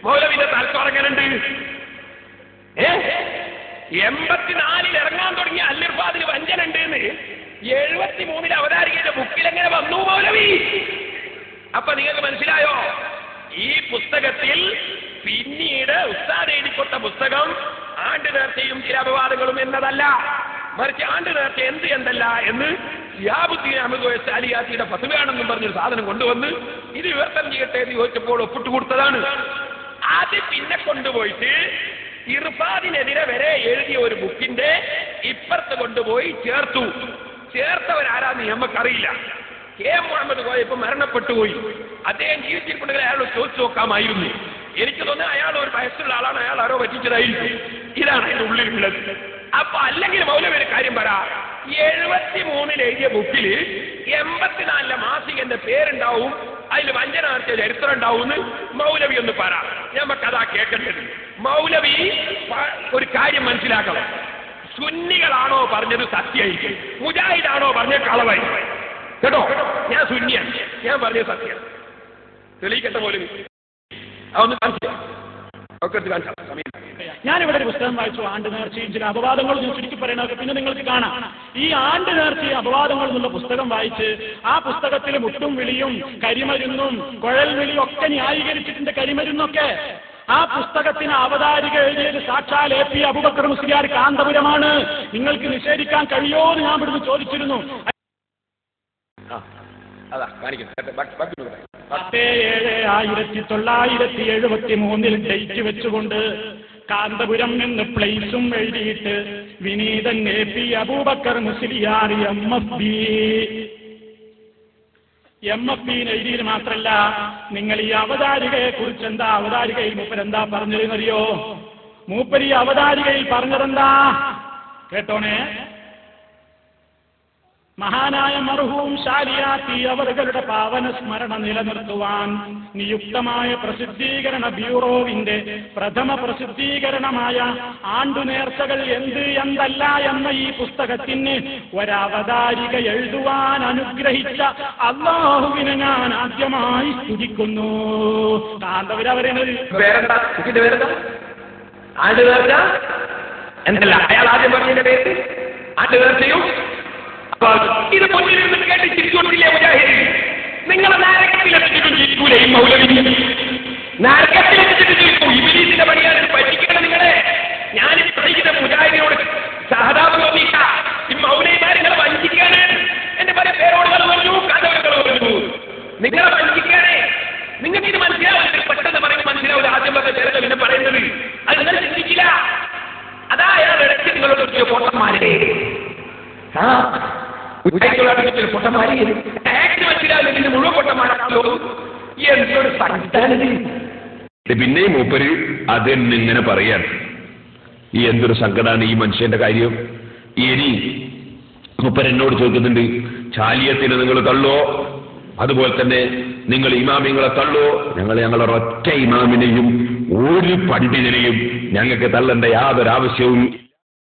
മൗലവിന്റെ തലച്ചോറ് എങ്ങനെയുണ്ട്? 84 ഇറങ്ങാൻ തുടങ്ങിയ അല്ലിർഫാദിന് വഞ്ചനുണ്ട് എന്ന് 73 അവതാരികയുടെ ബുക്കിൽ എങ്ങനെ വന്നു മൗലവി? അപ്പൊ നിങ്ങൾക്ക് മനസ്സിലായോ? ഈ പുസ്തകത്തിൽ പിന്നീട് ഉസ്താദ് എഴുതിക്കൊട്ട പുസ്തകം ആണ്ട് നേർച്ചയും ചില അപവാദങ്ങളും എന്നതല്ല, മറിച്ച് ആണ്ട് നേർച്ച എന്തല്ല എന്ന് ഷിഹാബുദ്ദീൻ അഹ്മദ് സാലിയാത്തിയുടെ ഫത്വയാണെന്നും പറഞ്ഞൊരു സാധനം കൊണ്ടുവന്ന് ഇത് വിവർത്തനം ചെയ്യട്ടെ എന്ന് ചോദിച്ചപ്പോൾ ഒപ്പിട്ട് കൊടുത്തതാണ്. അത് പിന്നെ കൊണ്ടുപോയിട്ട് ഇർഫാദിനെതിരെ വരെ എഴുതിയ ഒരു ബുക്കിന്റെ ഇപ്പുറത്ത് കൊണ്ടുപോയി ചേർത്തവരാരാന്ന് നമുക്കറിയില്ല. കെ മുഹമ്മദ് കോയ ഇപ്പൊ മരണപ്പെട്ടുപോയി. അദ്ദേഹം ജീവിച്ചിരിപ്പുണ്ടെങ്കിൽ അയാളോട് ചോദിച്ചു നോക്കാമായിരുന്നു. എനിക്ക് തോന്നുന്നത് അയാൾ ഒരു വയസ്സുള്ള ആളാണ്, അയാൾ ആരോ പറ്റിച്ചതായിരിക്കും. ഇതാണ് അതിന്റെ ഉള്ളിലുള്ളത്. അപ്പൊ അല്ലെങ്കിൽ മൗലവി ഒരു കാര്യം പറ, 73 എഴുതിയ ബുക്കിൽ 84 മാസികന്റെ പേരുണ്ടാവും, അതിൽ വഞ്ചന നടത്തിയ ചരിത്രം ഉണ്ടാവും മൗലവി ഒന്ന് പറ. നമുക്കതാ കേൾക്കേണ്ടത്. മൗലവി ഒരു കാര്യം മനസ്സിലാക്കണം. സുന്നികളാണോ പറഞ്ഞത് സത്യമായിരിക്കും, മുജാഹിദാണോ പറഞ്ഞത് കളവായിരിക്കും. കേട്ടോ, ഞാൻ സുന്നിയാണ്, ഞാൻ പറഞ്ഞത് സത്യം. തെളിയിക്കട്ടെ മൗലവി. അതൊന്ന് കാണിച്ചു. ഞാനിവിടെ ഒരു പുസ്തകം വായിച്ചു, ആണ്ട് നേർച്ചയും ചില അപവാദങ്ങളും ഞാൻ ചുരുക്കി പറയണത് പിന്നെ നിങ്ങൾക്ക് കാണാം. ഈ ആണ്ട് നേർച്ചയും അപവാദങ്ങൾ എന്നുള്ള പുസ്തകം വായിച്ച് ആ പുസ്തകത്തിൽ മുട്ടും വിളിയും കരിമരുന്നും കുഴൽ വിളിയും ഒക്കെ ന്യായീകരിച്ചിട്ടുണ്ട്. കരിമരുന്നൊക്കെ ആ പുസ്തകത്തിന് അവതാരിക എഴുതിയത് സാക്ഷാൽ AP അബൂബക്കർ മുസ്ലിയാർ കാന്തപുരമാണ്. നിങ്ങൾക്ക് നിഷേധിക്കാൻ കഴിയോ എന്ന് ഞാൻ ഇവിടുന്ന് ചോദിച്ചിരുന്നു. 1973 ഡേറ്റ് വെച്ചുകൊണ്ട് കാന്തപുരം എന്ന് പ്ലേസും എഴുതിയിട്ട് വിനീതൻ AP അബൂബക്കർ മുസ്ലിയാർ MFB എഴുതിയത് മാത്രല്ല, നിങ്ങൾ ഈ അവതാരികയെ കുറിച്ച് എന്താ അവതാരികയിൽ മൂപ്പരെന്താ പറഞ്ഞതെന്നറിയോ? മൂപ്പര് ഈ അവതാരികയിൽ പറഞ്ഞതെന്താ കേട്ടോണേ. മഹാനായ മർഹൂം ശാലിയാത്തി അവരുടെ പാവന സ്മരണ നിലനിർത്തുവാൻ നിയുക്തമായ പ്രസിദ്ധീകരണ ബ്യൂറോവിന്റെ പ്രഥമ പ്രസിദ്ധീകരണമായ ആണ്ടുനേർച്ചകൾ എന്തല്ല എന്ന ഈ പുസ്തകത്തിന് ഒരവതാരിക എഴുതുവാൻ അനുഗ്രഹിച്ച അല്ലാഹുവിനെ ഞാൻ ആദ്യമായി സ്തുതിക്കുന്നു. കാന്തപുരവരുന്നത് എന്തല്ല അയാൾ ആദ്യം പറഞ്ഞതിന്റെ പേര് ആണ്ടുനേർച്ചയും. ഇത് മുന്നിൽ നിന്ന് കേട്ട് ചിരിച്ചുകൊണ്ടില്ലേ മുജാഹിദ്? നിങ്ങളെ നരകത്തിലെത്തിച്ചിട്ടും ചിരിക്കൂലേ ഈ മൗലവി? നരകത്തിലെത്തിച്ചിട്ട് ചിരിക്കൂ. ഇബ്ലീസിന്റെ പണിയാണ് ഇത്. പറ്റിക്കണം നിങ്ങളെ. ഞാനിത് പഠിക്കുന്ന മുജാഹിദിനോട് സഹതാപം തോന്നിയിട്ട ഈ മൗലവിമാർ നിങ്ങളെ വഞ്ചിക്കാണ്. എന്റെ പല പേരോട് പറഞ്ഞു, കഥകൾ പറഞ്ഞു. നിങ്ങളെ വഞ്ചിക്കാണ്. നിങ്ങൾക്ക് ഇത് മനസ്സിലാവില്ല. പെട്ടെന്ന് പറയുന്നത് മനസ്സിലാവില്ല. ആദ്യം പറഞ്ഞ ചേർത്ത് പിന്നെ പറയുന്നത് അത് നിങ്ങൾ ചിന്തിക്കില്ല. അതാ അയാൾ ഇടയ്ക്ക് നിങ്ങളോട് പൊട്ടന്മാരെ പൊട്ടന്മാരെ മനസ്സിലാവില്ല. മുഴുവൻ പൊട്ടന്മാരാണല്ലോ. എന്തൊരു സംസ്ഥാനത്ത്. പിന്നെയും മൂപ്പര് അതെന്നിങ്ങനെ പറയാൻ ഈ എന്തൊരു സങ്കടമാണ് ഈ മനുഷ്യന്റെ കാര്യം. ഇനി മൂപ്പര് എന്നോട് ചോദിക്കുന്നുണ്ട്, ചാലിയത്തിന് നിങ്ങൾ തള്ളോ, അതുപോലെ തന്നെ നിങ്ങൾ ഇമാമിങ്ങളെ തള്ളോ? ഞങ്ങളുടെ ഒറ്റ ഇമാമിനെയും ഒരു പണ്ഡിതനെയും ഞങ്ങൾക്ക് തള്ളേണ്ട യാതൊരു ആവശ്യവും